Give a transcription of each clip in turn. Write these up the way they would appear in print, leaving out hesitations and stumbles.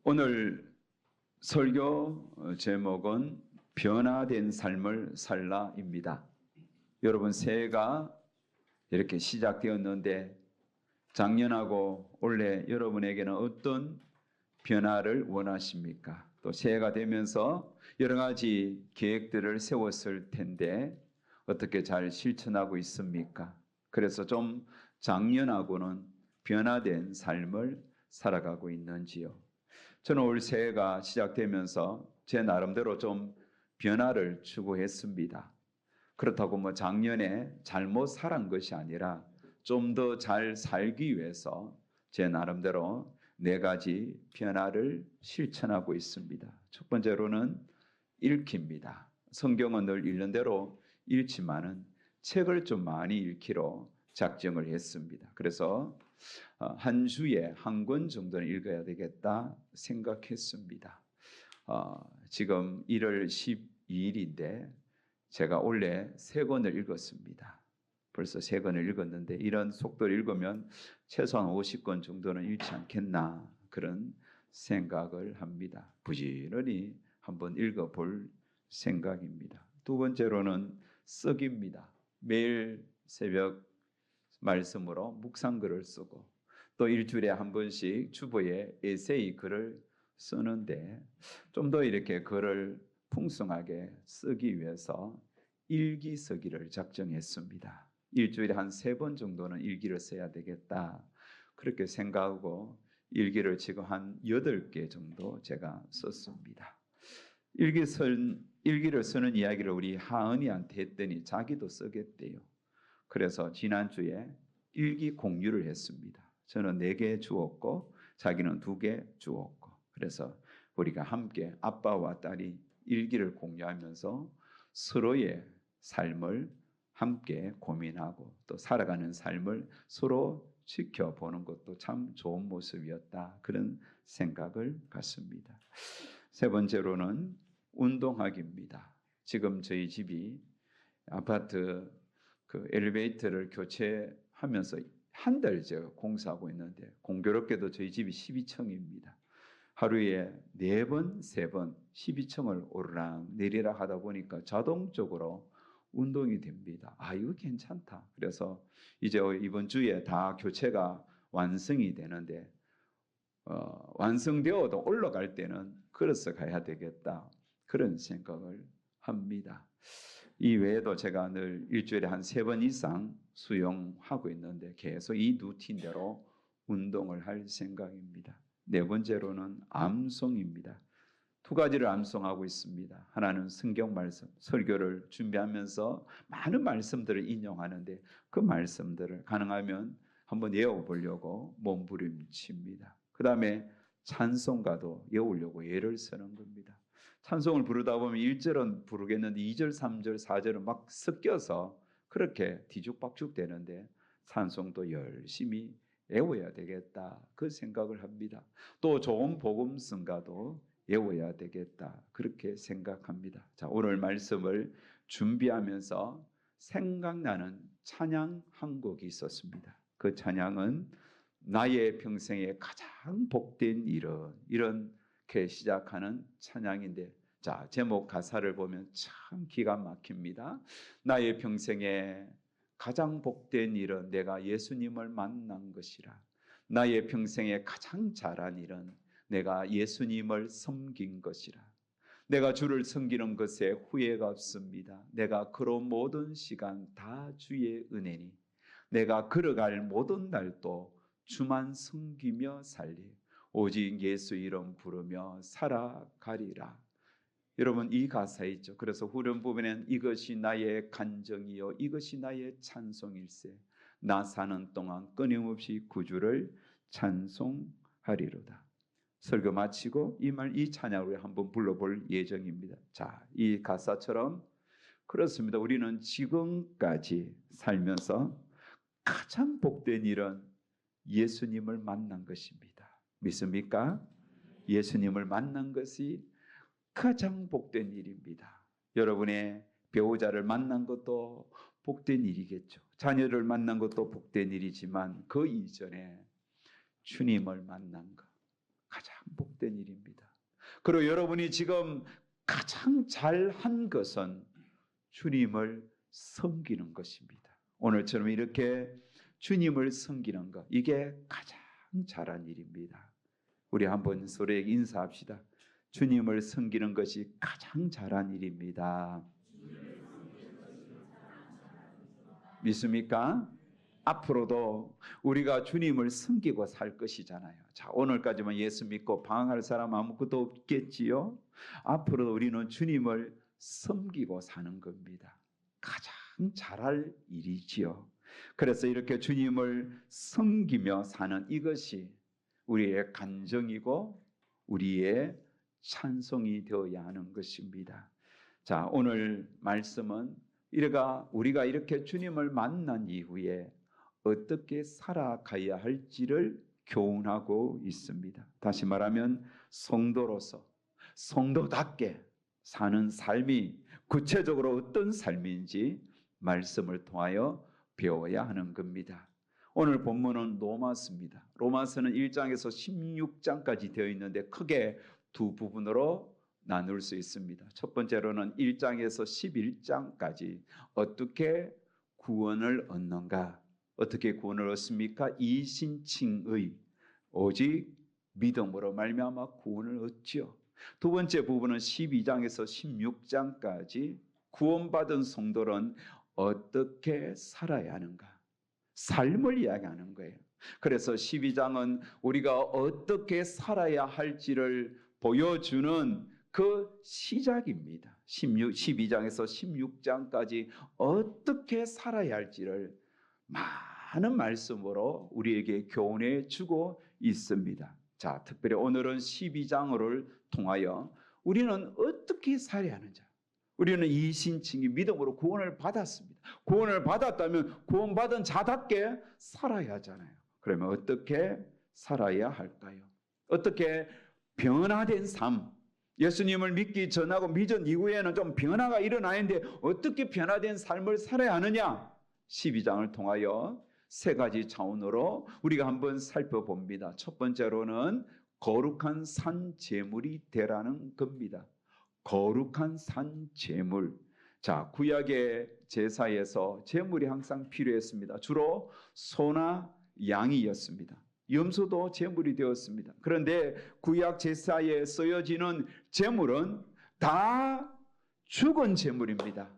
오늘 설교 제목은 변화된 삶을 살라입니다. 여러분, 새해가 이렇게 시작되었는데 작년하고 올해 여러분에게는 어떤 변화를 원하십니까? 또 새해가 되면서 여러 가지 계획들을 세웠을 텐데 어떻게 잘 실천하고 있습니까? 그래서 좀 작년하고는 변화된 삶을 살아가고 있는지요? 저는 올 새해가 시작되면서 제 나름대로 좀 변화를 추구했습니다. 그렇다고 작년에 잘못 살은 것이 아니라 좀 더 잘 살기 위해서 제 나름대로 4가지 변화를 실천하고 있습니다. 첫 번째로는 읽기입니다. 성경은 늘 읽는 대로 읽지만은 책을 좀 많이 읽기로 작정을 했습니다. 그래서 한 주에 한 권 정도는 읽어야 되겠다 생각했습니다. 지금 1월 12일인데 제가 원래 3권을 읽었습니다. 벌써 3권을 읽었는데 이런 속도로 읽으면 최소한 50권 정도는 읽지 않겠나 그런 생각을 합니다. 부지런히 한번 읽어볼 생각입니다. 두 번째로는 쓰기입니다. 매일 새벽 말씀으로 묵상글을 쓰고 또 일주일에 한 번씩 주보에 에세이 글을 쓰는데 좀 더 이렇게 글을 풍성하게 쓰기 위해서 일기 쓰기를 작정했습니다. 일주일에 한 3번 정도는 일기를 써야 되겠다 그렇게 생각하고 일기를 지금 한 8개 정도 제가 썼습니다. 일기를 쓰는 이야기를 우리 하은이한테 했더니 자기도 쓰겠대요. 그래서 지난주에 일기 공유를 했습니다. 저는 4개 주었고 자기는 2개 주었고 그래서 우리가 함께 아빠와 딸이 일기를 공유하면서 서로의 삶을 함께 고민하고 또 살아가는 삶을 서로 지켜보는 것도 참 좋은 모습이었다 그런 생각을 갖습니다. 세 번째로는 운동하기입니다. 지금 저희 집이 아파트 엘리베이터를 교체하면서 한 달째 공사하고 있는데 공교롭게도 저희 집이 12층입니다. 하루에 4번, 3번 12층을 오르락 내리락 하다 보니까 자동적으로 운동이 됩니다. 이거 괜찮다. 그래서 이제 이번 주에 다 교체가 완성이 되는데 완성되어도 올라갈 때는 걸어서 가야 되겠다. 그런 생각을 합니다. 이 외에도 제가 늘 일주일에 한 3번 이상 수영하고 있는데 계속 이 루틴대로 운동을 할 생각입니다. 4번째로는 암송입니다. 2가지를 암송하고 있습니다. 하나는 성경 말씀, 설교를 준비하면서 많은 말씀들을 인용하는데 그 말씀들을 가능하면 한번 외워보려고 몸부림칩니다. 그 다음에 찬송가도 외우려고 예를 쓰는 겁니다. 찬송을 부르다 보면 1절은 부르겠는데 2절, 3절, 4절은 막 섞여서 그렇게 뒤죽박죽 되는데 찬송도 열심히 외워야 되겠다 그 생각을 합니다. 또 좋은 복음성가도 외워야 되겠다 그렇게 생각합니다. 자, 오늘 말씀을 준비하면서 생각나는 찬양 한 곡이 있었습니다. 그 찬양은 나의 평생에 가장 복된 일은 이렇게 시작하는 찬양인데 자, 제목 가사를 보면 참 기가 막힙니다. 나의 평생에 가장 복된 일은 내가 예수님을 만난 것이라. 나의 평생에 가장 잘한 일은 내가 예수님을 섬긴 것이라. 내가 주를 섬기는 것에 후회가 없습니다. 내가 그런 모든 시간 다 주의 은혜니 내가 걸어갈 모든 날도 주만 섬기며 살리 오직 예수 이름 부르며 살아가리라. 여러분 이 가사 있죠. 그래서 후렴 부분에는 이것이 나의 간정이요 이것이 나의 찬송일세 나 사는 동안 끊임없이 구주를 찬송하리로다. 설교 마치고 이 찬양을 한번 불러볼 예정입니다. 자, 이 가사처럼 그렇습니다. 우리는 지금까지 살면서 가장 복된 일은 예수님을 만난 것입니다. 믿습니까? 예수님을 만난 것이 가장 복된 일입니다. 여러분의 배우자를 만난 것도 복된 일이겠죠. 자녀를 만난 것도 복된 일이지만 그 이전에 주님을 만난 것 가장 복된 잘못된 일입니다. 그리고 여러분이 지금 가장 잘한 것은 주님을 섬기는 것입니다. 오늘처럼 이렇게 주님을 섬기는 것, 이게 가장 잘한 일입니다. 우리 한번 서로에게 인사합시다. 주님을 섬기는 것이 가장 잘한 일입니다. 믿습니까? 앞으로도 우리가 주님을 섬기고 살 것이잖아요. 자, 오늘까지만 예수 믿고 방황할 사람 아무것도 없겠지요. 앞으로도 우리는 주님을 섬기고 사는 겁니다. 가장 잘할 일이지요. 그래서 이렇게 주님을 섬기며 사는 이것이 우리의 간정이고 우리의 찬송이 되어야 하는 것입니다. 자, 오늘 말씀은 우리가 이렇게 주님을 만난 이후에 어떻게 살아가야 할지를 교훈하고 있습니다. 다시 말하면 성도로서 성도답게 사는 삶이 구체적으로 어떤 삶인지 말씀을 통하여 배워야 하는 겁니다. 오늘 본문은 로마서입니다. 로마서는 1장에서 16장까지 되어 있는데 크게 두 부분으로 나눌 수 있습니다. 첫 번째로는 1장에서 11장까지 어떻게 구원을 얻는가, 어떻게 구원을 얻습니까? 이신칭의 오직 믿음으로 말미암아 구원을 얻지요. 두 번째 부분은 12장에서 16장까지 구원받은 성도는 어떻게 살아야 하는가, 삶을 이야기하는 거예요. 그래서 12장은 우리가 어떻게 살아야 할지를 보여주는 그 시작입니다. 12장에서 16장까지 어떻게 살아야 할지를 많은 말씀으로 우리에게 교훈해 주고 있습니다. 자, 특별히 오늘은 12장을 통하여 우리는 어떻게 살아야 하는지, 우리는 이신칭의 믿음으로 구원을 받았습니다. 구원을 받았다면 구원받은 자답게 살아야 하잖아요. 그러면 어떻게 살아야 할까요? 어떻게 변화된 삶, 예수님을 믿기 전하고 믿은 이후에는 좀 변화가 일어나는데 어떻게 변화된 삶을 살아야 하느냐? 12장을 통하여 세 가지 차원으로 우리가 한번 살펴봅니다. 첫 번째로는 거룩한 산 제물이 되라는 겁니다. 거룩한 산 제물. 자, 구약의 제사에서 제물이 항상 필요했습니다. 주로 소나 양이었습니다. 염소도 제물이 되었습니다. 그런데 구약 제사에 쓰여지는 제물은 다 죽은 제물입니다.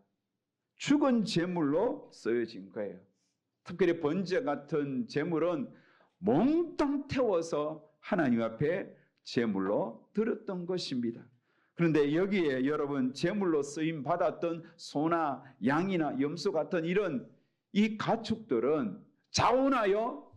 죽은 제물로 쓰여진 거예요. 특별히 번제 같은 제물은 몽땅 태워서 하나님 앞에 제물로 드렸던 것입니다. 그런데 여기에 여러분 제물로 쓰임 받았던 소나 양이나 염소 같은 이런 이 가축들은 자원하여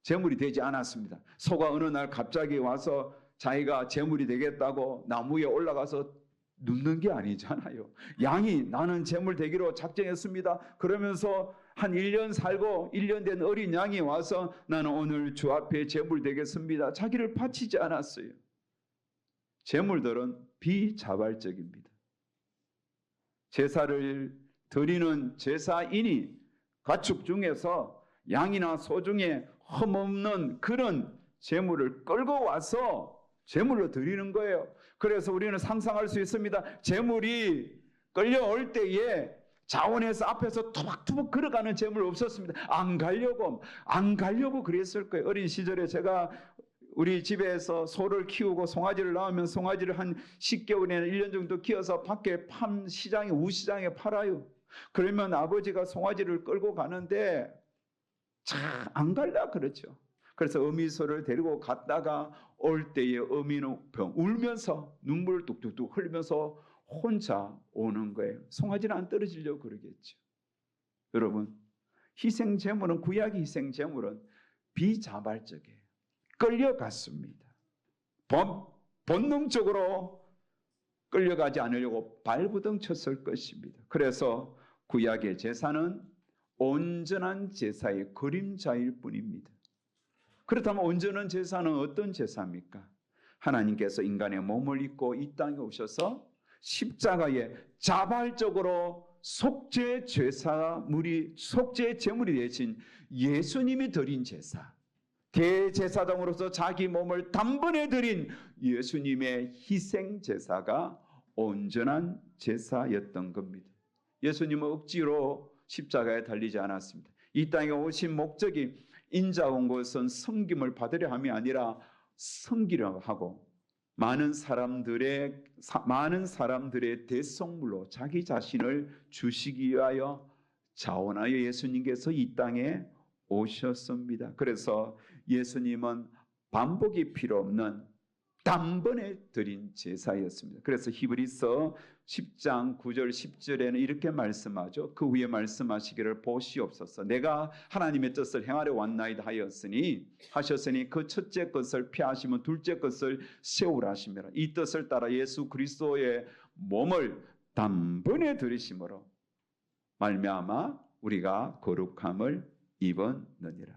제물이 되지 않았습니다. 소가 어느 날 갑자기 와서 자기가 제물이 되겠다고 나무에 올라가서 눕는 게 아니잖아요. 양이 나는 제물 되기로 작정했습니다. 그러면서 한 1년 살고 1년 된 어린 양이 와서 나는 오늘 주 앞에 제물 되겠습니다. 자기를 바치지 않았어요. 제물들은 비자발적입니다. 제사를 드리는 제사인이 가축 중에서 양이나 소 중에 흠없는 그런 제물을 끌고 와서 제물로 드리는 거예요. 그래서 우리는 상상할 수 있습니다. 제물이 끌려올 때에 자원에서 앞에서 투박투박 걸어가는 제물 없었습니다. 안 가려고 그랬을 거예요. 어린 시절에 제가 우리 집에서 소를 키우고 송아지를 낳으면 송아지를 한 10개월이나 1년 정도 키워서 밖에 시장에 우시장에 팔아요. 그러면 아버지가 송아지를 끌고 가는데 잘 안 갈라 그렇죠. 그래서 어미소를 데리고 갔다가 올 때에 어미는 울면서 눈물을 뚝뚝뚝 흘리면서 혼자 오는 거예요. 송아지는 안 떨어지려고 그러겠죠. 여러분, 희생제물은, 구약의 희생제물은 비자발적이에요. 끌려갔습니다. 본능적으로 끌려가지 않으려고 발부둥 쳤을 것입니다. 그래서 구약의 제사는 온전한 제사의 그림자일 뿐입니다. 그렇다면 온전한 제사는 어떤 제사입니까? 하나님께서 인간의 몸을 입고 이 땅에 오셔서 십자가에 자발적으로 속죄 제물이 되신 예수님이 드린 제사, 대제사장으로서 자기 몸을 단번에 드린 예수님의 희생 제사가 온전한 제사였던 겁니다. 예수님은 억지로 십자가에 달리지 않았습니다. 이 땅에 오신 목적이 인자 온 것은 섬김을 받으려 함이 아니라 섬기려 하고 많은 사람들의 대속물로 자기 자신을 주시기 위하여 자원하여 예수님께서 이 땅에 오셨습니다. 그래서 예수님은 반복이 필요 없는 단번에 드린 제사였습니다. 그래서 히브리서 10장 9절 10절에는 이렇게 말씀하죠. 그 후에 말씀하시기를 보시옵소서. 내가 하나님의 뜻을 행하려 왔나이다 하셨으니 그 첫째 것을 피하시면 둘째 것을 세우라 하시니라. 이 뜻을 따라 예수 그리스도의 몸을 단번에 들이심으로 말미암아 우리가 거룩함을 입었느니라.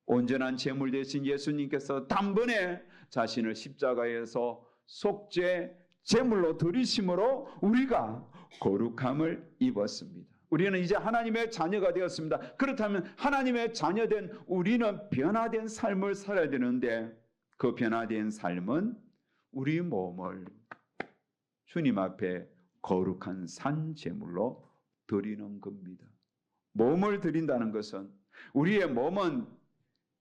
온전한 제물 되신 예수님께서 단번에 자신을 십자가에서 속죄 제물로 드리심으로 우리가 거룩함을 입었습니다. 우리는 이제 하나님의 자녀가 되었습니다. 그렇다면 하나님의 자녀된 우리는 변화된 삶을 살아야 되는데 그 변화된 삶은 우리 몸을 주님 앞에 거룩한 산 제물로 드리는 겁니다. 몸을 드린다는 것은 우리의 몸은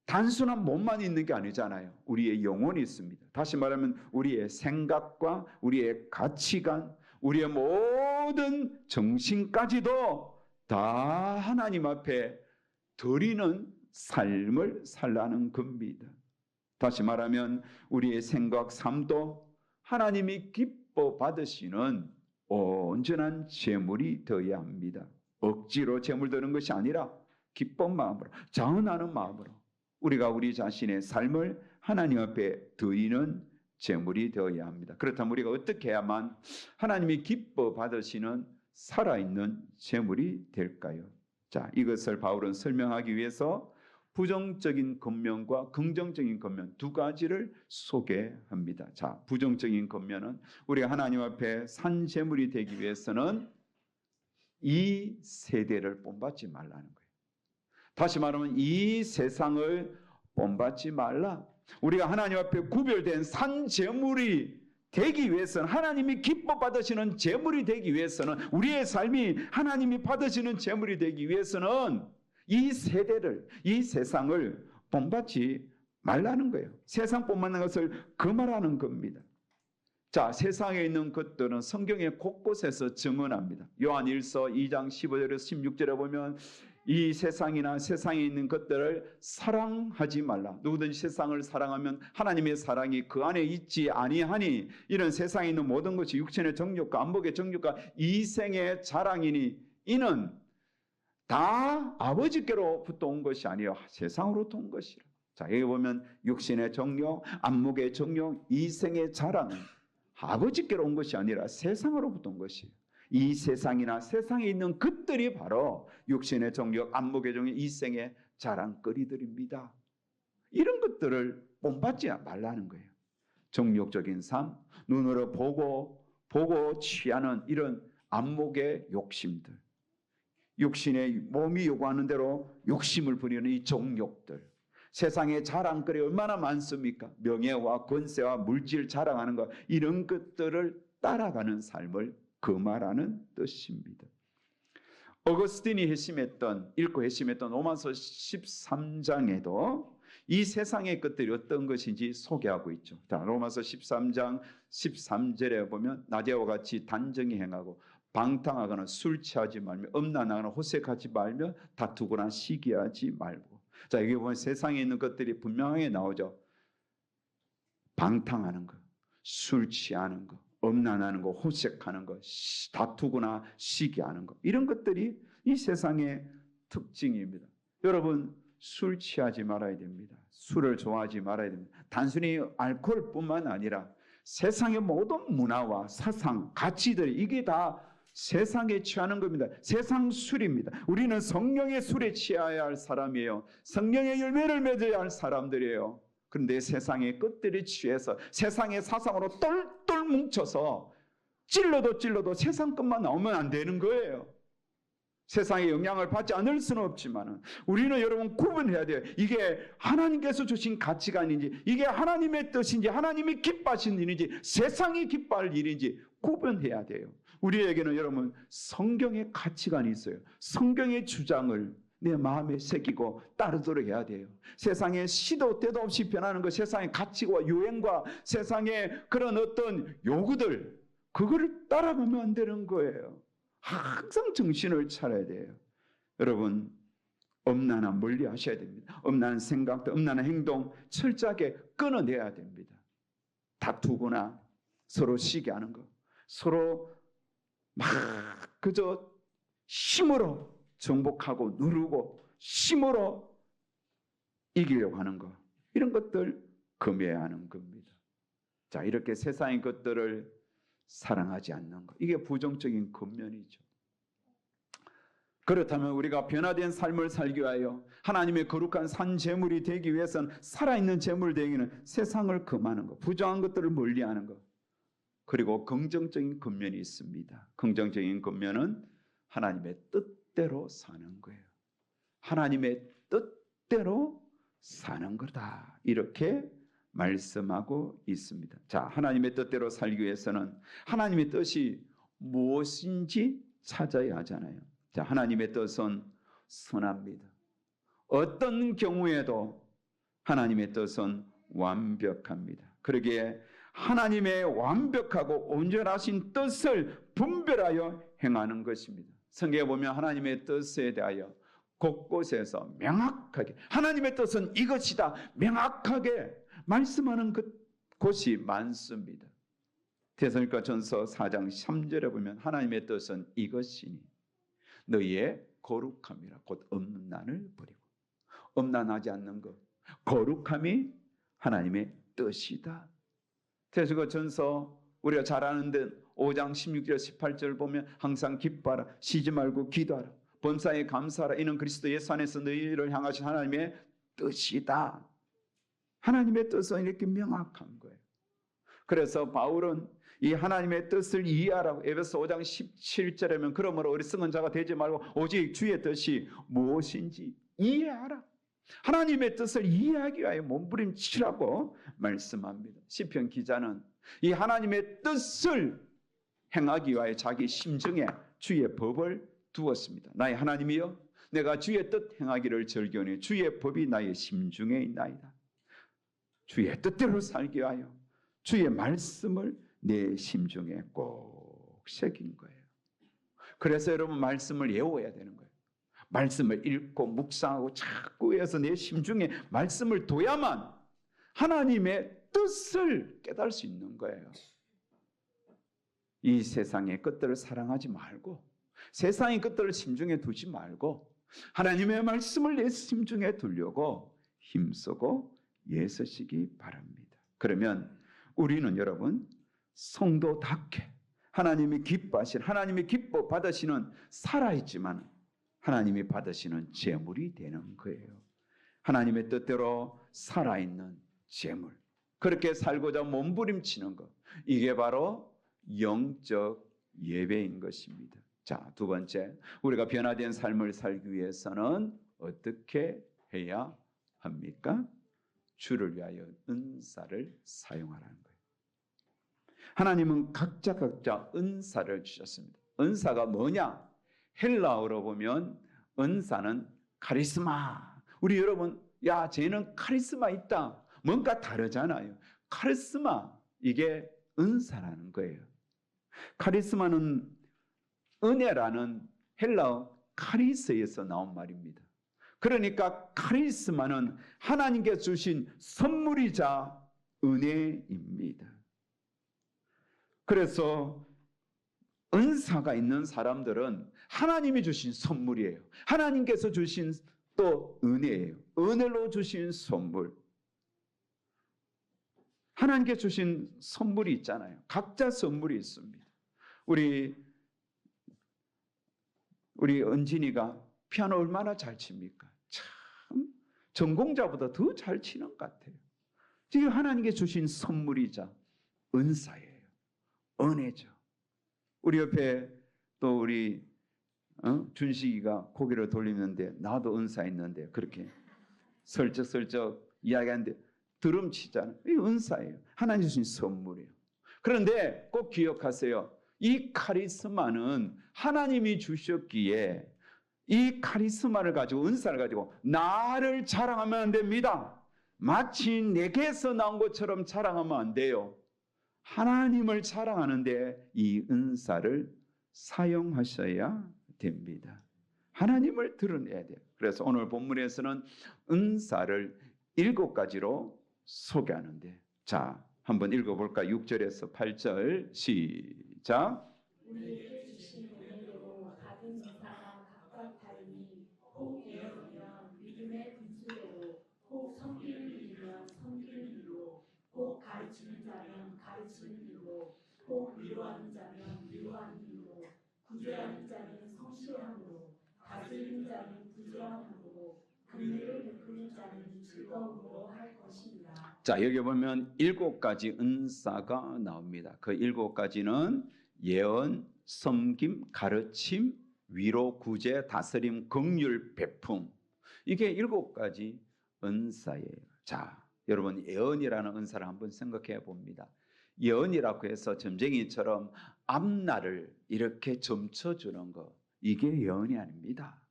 단순한 몸만 있는 게 아니잖아요. 우리의 영혼이 있습니다. 다시 말하면 우리의 생각과 우리의 가치관, 우리의 모든 정신까지도 다 하나님 앞에 드리는 삶을 살라는 겁니다. 다시 말하면 우리의 생각, 삶도 하나님이 기뻐 받으시는 온전한 제물이 되어야 합니다. 억지로 제물 드는 것이 아니라 기쁜 마음으로, 자원하는 마음으로 우리가 우리 자신의 삶을 하나님 앞에 드리는 제물이 되어야 합니다. 그렇다면 우리가 어떻게 해야만 하나님이 기뻐 받으시는 살아있는 제물이 될까요? 자, 이것을 바울은 설명하기 위해서 부정적인 겉면과 긍정적인 겉면 두 가지를 소개합니다. 자, 부정적인 겉면은 우리가 하나님 앞에 산 제물이 되기 위해서는 이 세대를 본받지 말라는 거예요. 다시 말하면 이 세상을 본받지 말라. 우리가 하나님 앞에 구별된 산 제물이 되기 위해서는, 하나님이 기뻐 받으시는 제물이 되기 위해서는, 우리의 삶이 하나님이 받으시는 제물이 되기 위해서는 이 세대를, 이 세상을 본받지 말라는 거예요. 세상 본받는 것을 금하라는 겁니다. 자, 세상에 있는 것들은 성경의 곳곳에서 증언합니다. 요한일서 2장 15절에서 16절에 보면 이 세상이나 세상에 있는 것들을 사랑하지 말라. 누구든지 세상을 사랑하면 하나님의 사랑이 그 안에 있지 아니하니 이런 세상에 있는 모든 것이 육신의 정욕과 안목의 정욕과 이생의 자랑이니 이는 다 아버지께로부터 온 것이 아니요 세상으로부터 온 것이라. 자, 여기 보면 육신의 정욕, 안목의 정욕, 이생의 자랑은 아버지께로 온 것이 아니라 세상으로부터 온 것이에요. 이 세상이나 세상에 있는 것들이 바로 육신의 정욕, 안목의 정욕, 이생의 자랑거리들입니다. 이런 것들을 본받지 말라는 거예요. 정욕적인 삶, 눈으로 보고 취하는 이런 안목의 욕심들, 육신의 몸이 요구하는 대로 욕심을 부리는 이 정욕들, 세상의 자랑거리 얼마나 많습니까? 명예와 권세와 물질 자랑하는 것, 이런 것들을 따라가는 삶을 금하라는 뜻입니다. 어거스틴이 읽고 회심했던 로마서 13장에도 이 세상의 것들이 어떤 것인지 소개하고 있죠. 자, 로마서 13장 13절에 보면 낮에와 같이 단정히 행하고 방탕하거나 술 취하지 말며 음란하거나 호색하지 말며 다투거나 시기하지 말고. 자, 여기 보면 세상에 있는 것들이 분명하게 나오죠. 방탕하는 것, 술 취하는 것, 음란하는 것, 호색하는 것, 다투거나 시기하는 것, 이런 것들이 이 세상의 특징입니다. 여러분, 술 취하지 말아야 됩니다. 술을 좋아하지 말아야 됩니다. 단순히 알코올뿐만 아니라 세상의 모든 문화와 사상, 가치들, 이게 다 세상에 취하는 겁니다. 세상 술입니다. 우리는 성령의 술에 취해야 할 사람이에요. 성령의 열매를 맺어야 할 사람들이에요. 그런데 세상의 것들이 취해서 세상의 사상으로 똘똘 뭉쳐서 찔러도 세상 것만 나오면 안 되는 거예요. 세상의 영향을 받지 않을 수는 없지만 우리는 여러분 구분해야 돼요. 이게 하나님께서 주신 가치관인지, 이게 하나님의 뜻인지, 하나님이 기뻐하시는 일인지, 세상이 기뻐할 일인지 구분해야 돼요. 우리에게는 여러분 성경의 가치관이 있어요. 성경의 주장을 내 마음에 새기고 따르도록 해야 돼요. 세상의 시도 때도 없이 변하는 것, 세상의 가치와 유행과 세상의 그런 어떤 요구들, 그거를 따라가면 안 되는 거예요. 항상 정신을 차려야 돼요. 여러분, 엄란한 멀리 하셔야 됩니다. 엄란한 생각들, 엄란한 행동 철저하게 끊어내야 됩니다. 다투거나 서로 시기하는 거, 서로 막 그저 힘으로 정복하고 누르고 힘으로 이기려고 하는 거, 이런 것들 금해야 하는 겁니다. 자, 이렇게 세상의 것들을 사랑하지 않는 것, 이게 부정적인 겉면이죠. 그렇다면 우리가 변화된 삶을 살기 위하여 하나님의 거룩한 산 제물이 되기 위해서는, 살아있는 제물 되기는 세상을 금하는 것, 부정한 것들을 멀리하는 것, 그리고 긍정적인 겉면이 있습니다. 긍정적인 겉면은 하나님의 뜻대로 사는 거예요. 하나님의 뜻대로 사는 거다, 이렇게 말씀하고 있습니다. 자, 하나님의 뜻대로 살기 위해서는 하나님의 뜻이 무엇인지 찾아야 하잖아요. 자, 하나님의 뜻은 선합니다. 어떤 경우에도 하나님의 뜻은 완벽합니다. 그러기에 하나님의 완벽하고 온전하신 뜻을 분별하여 행하는 것입니다. 성경에 보면 하나님의 뜻에 대하여 곳곳에서 명확하게, 하나님의 뜻은 이것이다, 명확하게 말씀하는 곳이 많습니다. 데살로니가전서 4장 3절에 보면 하나님의 뜻은 이것이니 너희의 거룩함이라, 곧 음란을 버리고. 음란하지 않는 것, 거룩함이 하나님의 뜻이다. 데살로니가전서 우리가 잘 아는 데 5장 16절 18절 보면 항상 기뻐하라, 쉬지 말고 기도하라, 범사에 감사하라, 이는 그리스도 예수 안에서 너희를 향하신 하나님의 뜻이다. 하나님의 뜻은 이렇게 명확한 거예요. 그래서 바울은 이 하나님의 뜻을 이해하라고, 에베소 5장 17절에면 그러므로 어리석은 자가 되지 말고 오직 주의 뜻이 무엇인지 이해하라. 하나님의 뜻을 이해하기 위하여 몸부림치라고 말씀합니다. 시편 기자는 이 하나님의 뜻을 행하기 위하여 자기 심중에 주의 법을 두었습니다. 나의 하나님이여, 내가 주의 뜻 행하기를 즐겨오니 주의 법이 나의 심중에 있나이다. 주의 뜻대로 살기 위하여 주의 말씀을 내 심중에 꼭 새긴 거예요. 그래서 여러분 말씀을 외워야 되는 거예요. 말씀을 읽고 묵상하고 자꾸 해서 내 심중에 말씀을 둬야만 하나님의 뜻을 깨달을 수 있는 거예요. 이 세상의 것들을 사랑하지 말고, 세상의 것들을 심중에 두지 말고 하나님의 말씀을 내 심중에 두려고 힘쓰고 애쓰시기 바랍니다. 그러면 우리는 여러분 성도답게 하나님이 기뻐하신, 하나님이 기뻐 받으시는, 살아있지만 하나님이 받으시는 제물이 되는 거예요. 하나님의 뜻대로 살아있는 제물, 그렇게 살고자 몸부림치는 것, 이게 바로 영적 예배인 것입니다. 자, 두 번째, 우리가 변화된 삶을 살기 위해서는 어떻게 해야 합니까? 주를 위하여 은사를 사용하라는 거예요. 하나님은 각자 은사를 주셨습니다. 은사가 뭐냐? 헬라어로 보면 은사는 카리스마. 우리 여러분, 야, 쟤는 카리스마 있다, 뭔가 다르잖아요. 카리스마, 이게 은사라는 거예요. 카리스마는 은혜라는 헬라어 카리스에서 나온 말입니다. 그러니까 카리스마는 하나님께 주신 선물이자 은혜입니다. 그래서 은사가 있는 사람들은 하나님이 주신 선물이에요. 하나님께서 주신 또 은혜예요. 은혜로 주신 선물. 하나님께 주신 선물이 있잖아요. 각자 선물이 있습니다. 우리 은진이가 피아노 얼마나 잘 칩니까? 참 전공자보다 더 잘 치는 것 같아요. 지금 하나님께 주신 선물이자 은사예요. 은혜죠. 우리 옆에 또 우리 준식이가 고개를 돌리는데 나도 은사 있는데 그렇게 슬쩍슬쩍 이야기하는데 드럼치잖아요. 이 은사예요. 하나님 주신 선물이에요. 그런데 꼭 기억하세요. 이 카리스마는 하나님이 주셨기에 이 카리스마를 가지고 은사를 가지고 나를 자랑하면 안 됩니다. 마치 내게서 나온 것처럼 자랑하면 안 돼요. 하나님을 자랑하는데 이 은사를 사용하셔야 됩니다. 하나님을 드러내야 돼요. 그래서 오늘 본문에서는 은사를 7가지로 소개하는데, 자, 한번 읽어볼까요? 6절에서 8절 시작. 우리에게 주신 은혜로 받은 은사가 각각 다르니 혹 예언이면 믿음의 분수대로, 혹 섬기는 일이면 섬기는 일로, 혹 가르치는 자면 가르치는 일로, 혹 위로하는 자면 위로하는 일로, 구제하는 자는 성실함으로, 다스리는 자는 부지런함으로, 긍휼을 베푸는 자는 즐거움으로 할 것입니다. 자, 여기 보면 7가지 은사가 나옵니다. 그 7가지는 예언, 섬김, 가르침, 위로, 구제, 다스림, 긍휼, 베품. 이게 7가지 은사예요. 자, 여러분 예언이라는 은사를 한번 생각해 봅니다. 예언이라고 해서 점쟁이처럼 앞날을 이렇게 점쳐주는 거, 이게 예언이 아닙니다.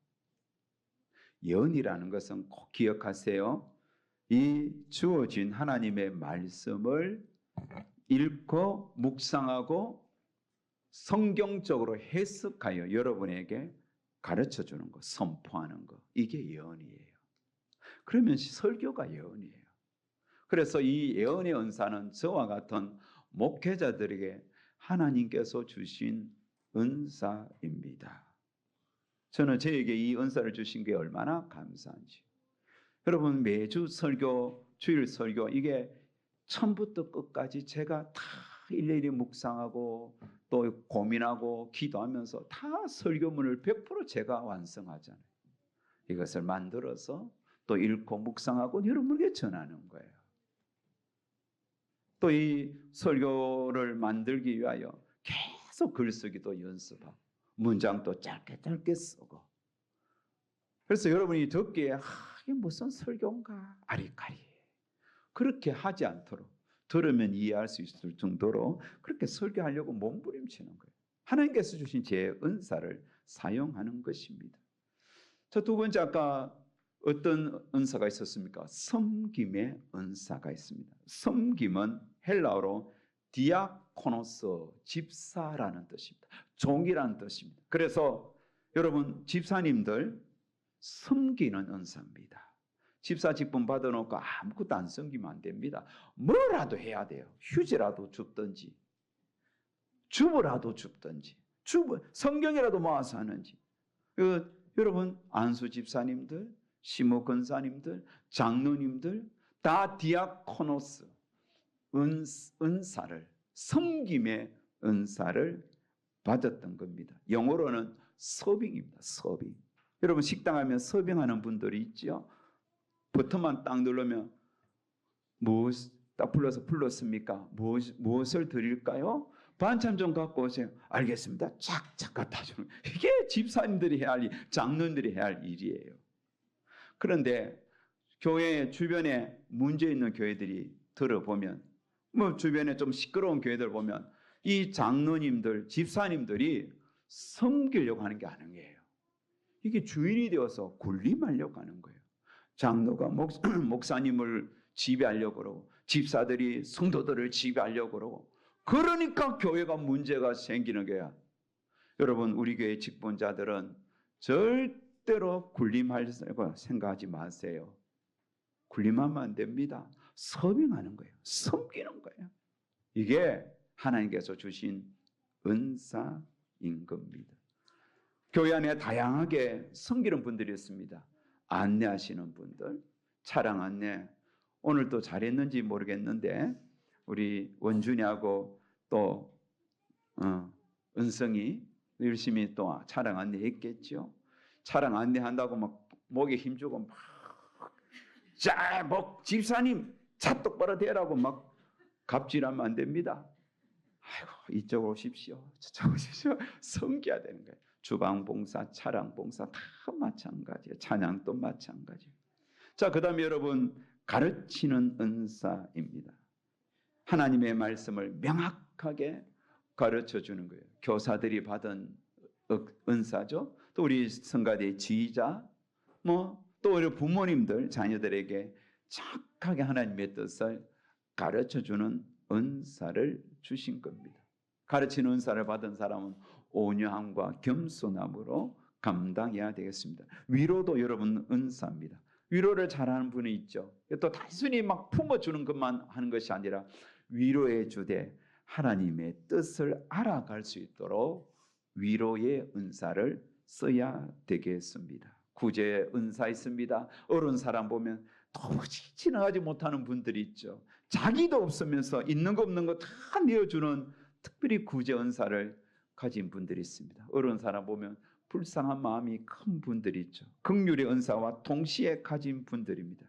예언이라는 것은 꼭 기억하세요. 이 주어진 하나님의 말씀을 읽고 묵상하고 성경적으로 해석하여 여러분에게 가르쳐주는 거, 선포하는 거, 이게 예언이에요. 그러면 설교가 예언이에요. 그래서 이 예언의 은사는 저와 같은 목회자들에게 하나님께서 주신 은사입니다. 저는 저에게 이 은사를 주신 게 얼마나 감사한지. 여러분, 매주 설교, 주일 설교, 이게 처음부터 끝까지 제가 다 일일이 묵상하고 또 고민하고 기도하면서 다 설교문을 100% 제가 완성하잖아요. 이것을 만들어서 또 읽고 묵상하고 여러분에게 전하는 거예요. 또 이 설교를 만들기 위하여 계속 글쓰기도 연습하고 문장도 짧게 쓰고, 그래서 여러분이 듣기에 이게 무슨 설교인가 아리까리 그렇게 하지 않도록, 들으면 이해할 수 있을 정도로 그렇게 설교하려고 몸부림치는 거예요. 하나님께서 주신 제 은사를 사용하는 것입니다. 저 두 번째, 아까 어떤 은사가 있었습니까? 섬김의 은사가 있습니다. 섬김은 헬라어로 디아코노스, 집사라는 뜻입니다. 종이라는 뜻입니다. 그래서 여러분, 집사님들 섬기는 은사입니다. 집사 직분 받아놓고 아무것도 안 섬기면 안 됩니다. 뭐라도 해야 돼요. 휴지라도 줍든지 주부라도 줍든지 성경이라도 모아서 하는지. 여러분, 안수 집사님들, 시모 권사님들, 장로님들 다 디아코노스, 은사를, 섬김의 은사를 받았던 겁니다. 영어로는 서빙입니다. 서빙. 여러분, 식당 하면 서빙하는 분들이 있죠. 버튼만 딱 누르면 딱 불렀습니까? 무엇을 드릴까요? 반찬 좀 갖고 오세요. 알겠습니다. 착착 갖다 주는, 이게 집사님들이 해야 할 일, 장로님들이 해야 할 일이에요. 그런데 교회 주변에 문제 있는 교회들이 들어보면, 주변에 좀 시끄러운 교회들 보면 이 장로님들, 집사님들이 섬기려고 하는 게 아니에요. 이게 주인이 되어서 군림하려고 하는 거예요. 장로가 목사님을 지배하려고 그러고, 집사들이 성도들을 지배하려고 그러고, 그러니까 교회가 문제가 생기는 거야. 여러분, 우리 교회 직분자들은 절대로 군림하려고 생각하지 마세요. 군림하면 안 됩니다. 서빙하는 거예요. 섬기는 거예요. 이게 하나님께서 주신 은사인 겁니다. 교회 안에 다양하게 섬기는 분들이 있습니다. 안내하시는 분들, 차량 안내. 오늘 또 잘했는지 모르겠는데 우리 원준이하고 또 은성이 열심히 또 차량 안내했겠죠. 차량 안내한다고 막 목에 힘주고 집사님 차 똑바로 대라고 막 갑질하면 안 됩니다. 아이고, 이쪽으로 오십시오, 저쪽으로 오십시오. 섬겨야 되는 거예요. 주방 봉사, 차량 봉사 다 마찬가지예요. 찬양도 마찬가지예요. 자, 그다음에 여러분 가르치는 은사입니다. 하나님의 말씀을 명확하게 가르쳐 주는 거예요. 교사들이 받은 은사죠. 또 우리 성가대의 지휘자, 또 우리 부모님들 자녀들에게 정확하게 하나님의 뜻을 가르쳐 주는 은사를 주신 겁니다. 가르치는 은사를 받은 사람은 온유함과 겸손함으로 감당해야 되겠습니다. 위로도 여러분 은사입니다. 위로를 잘하는 분이 있죠. 또 단순히 막 품어주는 것만 하는 것이 아니라 위로해 주되 하나님의 뜻을 알아갈 수 있도록 위로의 은사를 써야 되겠습니다. 구제의 은사 있습니다. 어려운 사람 보면 도무지 지나가지 못하는 분들이 있죠. 자기도 없으면서 있는 거 없는 거 다 내어주는 특별히 구제 은사를 가진 분들이 있습니다. 어려운 사람 보면 불쌍한 마음이 큰 분들이 있죠. 긍휼의 은사와 동시에 가진 분들입니다.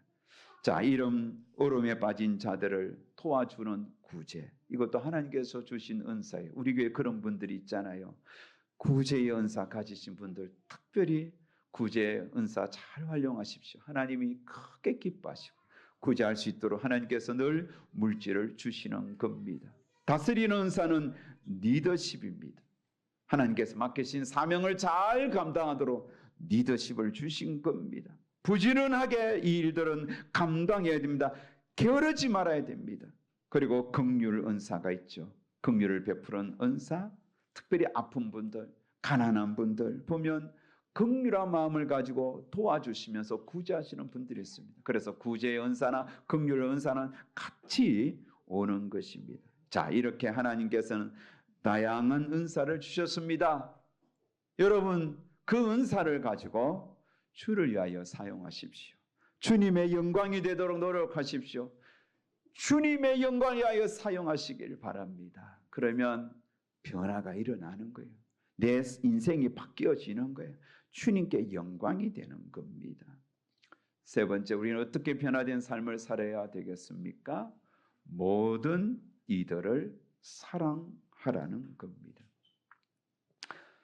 자, 이런 어려움에 빠진 자들을 도와주는 구제, 이것도 하나님께서 주신 은사예요. 우리 교회 그런 분들이 있잖아요. 구제의 은사 가지신 분들 특별히 구제의 은사 잘 활용하십시오. 하나님이 크게 기뻐하시고 구제할 수 있도록 하나님께서 늘 물질을 주시는 겁니다. 다스리는 은사는 리더십입니다. 하나님께서 맡기신 사명을 잘 감당하도록 리더십을 주신 겁니다. 부지런하게 이 일들은 감당해야 됩니다. 게으르지 말아야 됩니다. 그리고 긍휼 은사가 있죠. 긍휼을 베푸는 은사, 특별히 아픈 분들, 가난한 분들 보면 긍휼한 마음을 가지고 도와주시면서 구제하시는 분들이 있습니다. 그래서 구제의 은사나 긍휼의 은사는 같이 오는 것입니다. 자, 이렇게 하나님께서는 다양한 은사를 주셨습니다. 여러분, 그 은사를 가지고 주를 위하여 사용하십시오. 주님의 영광이 되도록 노력하십시오. 주님의 영광을 위하여 사용하시길 바랍니다. 그러면 변화가 일어나는 거예요. 내 인생이 바뀌어지는 거예요. 주님께 영광이 되는 겁니다. 세 번째, 우리는 어떻게 변화된 삶을 살아야 되겠습니까? 모든 이들을 사랑하라는 겁니다.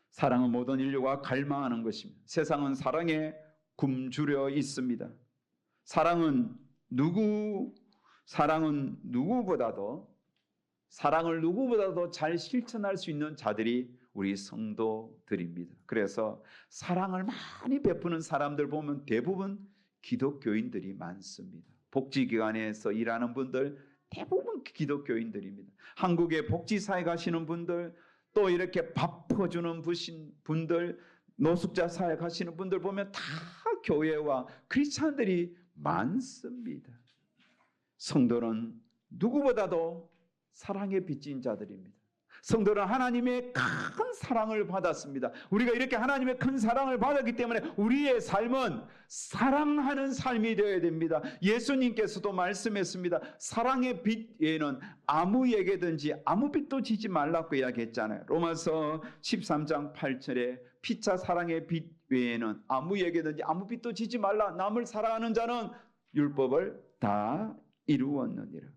사랑은 모든 인류가 갈망하는 것입니다. 세상은 사랑에 굶주려 있습니다. 사랑을 누구보다도 잘 실천할 수 있는 자들이 우리 성도들입니다. 그래서 사랑을 많이 베푸는 사람들 보면 대부분 기독교인들이 많습니다. 복지기관에서 일하는 분들 대부분 기독교인들입니다. 한국의 복지사에 가시는 분들, 또 이렇게 밥 퍼주는 분들, 노숙자 사회 가시는 분들 보면 다 교회와 크리스찬들이 많습니다. 성도는 누구보다도 사랑에 빚진 자들입니다. 성도는 하나님의 큰 사랑을 받았습니다. 우리가 이렇게 하나님의 큰 사랑을 받았기 때문에 우리의 삶은 사랑하는 삶이 되어야 됩니다. 예수님께서도 말씀했습니다. 사랑의 빚 외에는 아무에게든지 아무 빚도 지지 말라고 이야기했잖아요. 로마서 13장 8절에 피차 사랑의 빚 외에는 아무에게든지 아무 빚도 지지 말라. 남을 사랑하는 자는 율법을 다 이루었느니라.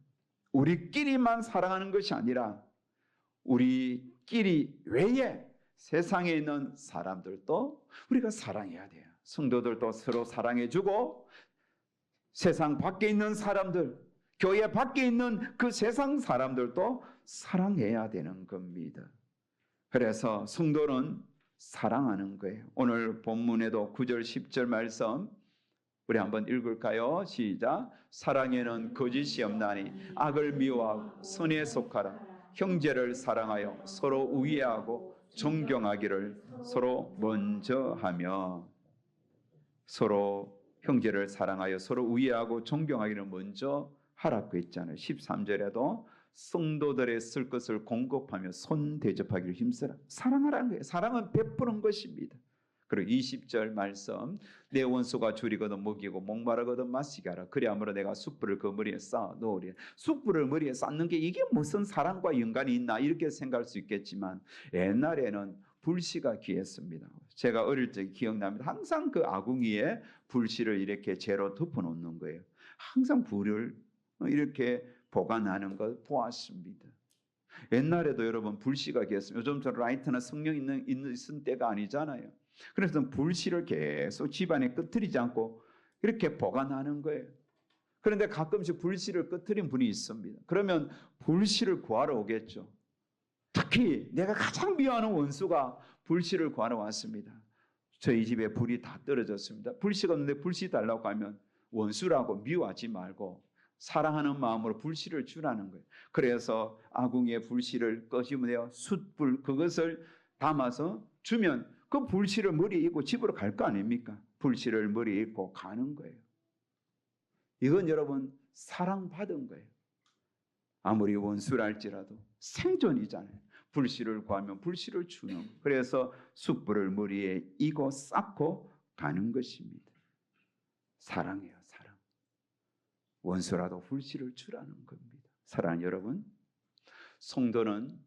우리끼리만 사랑하는 것이 아니라 우리끼리 외에 세상에 있는 사람들도 우리가 사랑해야 돼요. 성도들도 서로 사랑해주고 세상 밖에 있는 사람들, 교회 밖에 있는 그 세상 사람들도 사랑해야 되는 겁니다. 그래서 성도는 사랑하는 거예요. 오늘 본문에도 9절 10절 말씀 우리 한번 읽을까요? 시작. 사랑에는 거짓이 없나니 악을 미워하고 선에 속하라. 형제를 사랑하여 서로 우애하고 존경하기를 서로 먼저 하며, 서로 형제를 사랑하여 서로 우애하고 존경하기를 먼저 하라고 했잖아요. 13절에도 성도들의 쓸 것을 공급하며 손 대접하기를 힘쓰라. 사랑하라는 거예요. 사랑은 베푸는 것입니다. 그리고 20절 말씀, 내 원수가 줄이거든 먹이고 목마르거든 마시게 하라. 그리하므로 내가 숯불을 그 머리에 쌓아 놓으리. 숯불을 머리에 쌓는 게 이게 무슨 사랑과 연관이 있나 이렇게 생각할 수 있겠지만 옛날에는 불씨가 귀했습니다. 제가 어릴 때 기억납니다. 항상 그 아궁이에 불씨를 이렇게 재로 덮어놓는 거예요. 항상 불을 이렇게 보관하는 걸 보았습니다. 옛날에도 여러분 불씨가 계셨어요. 요즘처럼 라이터나 성령 있는 때가 아니잖아요. 그래서 불씨를 계속 집안에 끄트리지 않고 이렇게 보관하는 거예요. 그런데 가끔씩 불씨를 끄트린 분이 있습니다. 그러면 불씨를 구하러 오겠죠. 특히 내가 가장 미워하는 원수가 불씨를 구하러 왔습니다. 저희 집에 불이 다 떨어졌습니다. 불씨가 없는데 불씨 달라고 하면 원수라고 미워하지 말고 사랑하는 마음으로 불씨를 주라는 거예요. 그래서 아궁이에 불씨를 꺼시면 돼요. 숯불 그것을 담아서 주면 그 불씨를 머리에 입고 집으로 갈 거 아닙니까? 불씨를 머리에 입고 가는 거예요. 이건 여러분 사랑받은 거예요. 아무리 원수랄지라도 생존이잖아요. 불씨를 구하면 불씨를 주는. 그래서 숯불을 머리에 이고 쌓고 가는 것입니다. 사랑이에요, 사랑. 원수라도 불씨를 주라는 겁니다. 사랑하는 여러분, 성도는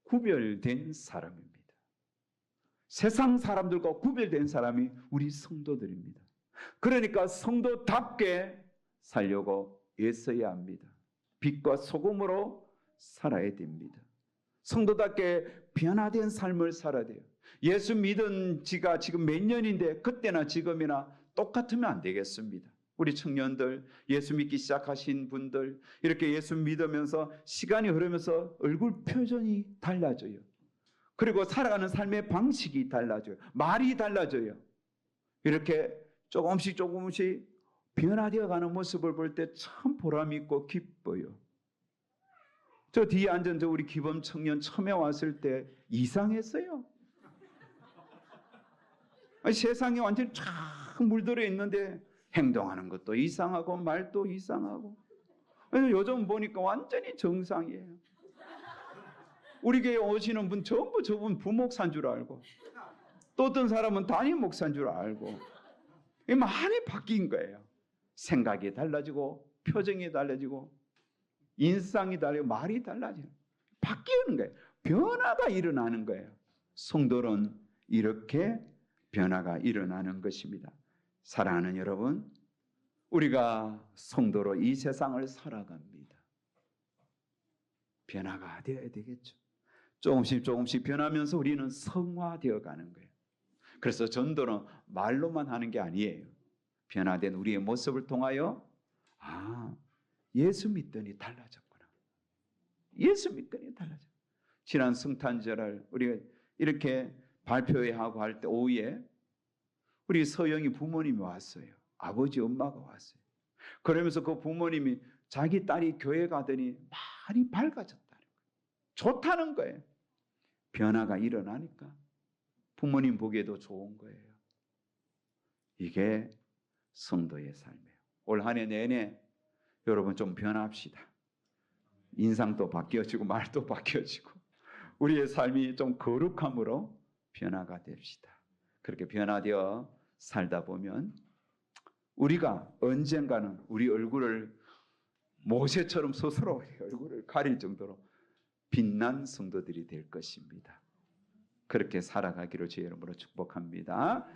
구별된 사람입니다. 세상 사람들과 구별된 사람이 우리 성도들입니다. 그러니까 성도답게 살려고 애써야 합니다. 빛과 소금으로 살아야 됩니다. 성도답게 변화된 삶을 살아야 돼요. 예수 믿은 지가 지금 몇 년인데 그때나 지금이나 똑같으면 안 되겠습니다. 우리 청년들, 예수 믿기 시작하신 분들, 이렇게 예수 믿으면서 시간이 흐르면서 얼굴 표정이 달라져요. 그리고 살아가는 삶의 방식이 달라져요. 말이 달라져요. 이렇게 조금씩 변화되어 가는 모습을 볼 때 참 보람 있고 기뻐요. 저 뒤에 앉은 우리 기범 청년 처음에 왔을 때 이상했어요. 아니, 세상에 완전히 쫙 물들어 있는데 행동하는 것도 이상하고 말도 이상하고. 요즘 보니까 완전히 정상이에요. 우리 교회 오시는 분 전부 저분 부목사인 줄 알고 또 어떤 사람은 담임 목사인 줄 알고 많이 바뀐 거예요. 생각이 달라지고 표정이 달라지고 인상이 달라지고 말이 달라지고 바뀌는 거예요. 변화가 일어나는 거예요. 성도는 이렇게 변화가 일어나는 것입니다. 사랑하는 여러분, 우리가 성도로 이 세상을 살아갑니다. 변화가 되어야 되겠죠. 조금씩 변하면서 우리는 성화되어 가는 거예요. 그래서 전도는 말로만 하는 게 아니에요. 변화된 우리의 모습을 통하여 예수 믿더니 달라졌구나. 예수 믿더니 달라졌구나. 지난 성탄절을 우리가 이렇게 발표회하고 할 때 오후에 우리 서영이 부모님이 왔어요. 아버지 엄마가 왔어요. 그러면서 그 부모님이 자기 딸이 교회 가더니 많이 밝아졌다는 거예요. 좋다는 거예요. 변화가 일어나니까 부모님 보기에도 좋은 거예요. 이게 성도의 삶이에요. 올 한 해 내내 여러분 좀 변합시다. 인상도 바뀌어지고 말도 바뀌어지고 우리의 삶이 좀 거룩함으로 변화가 됩시다. 그렇게 변화되어 살다 보면 우리가 언젠가는 우리 얼굴을 모세처럼 스스로 얼굴을 가릴 정도로 빛난 성도들이 될 것입니다. 그렇게 살아가기를 주의 이름으로 축복합니다.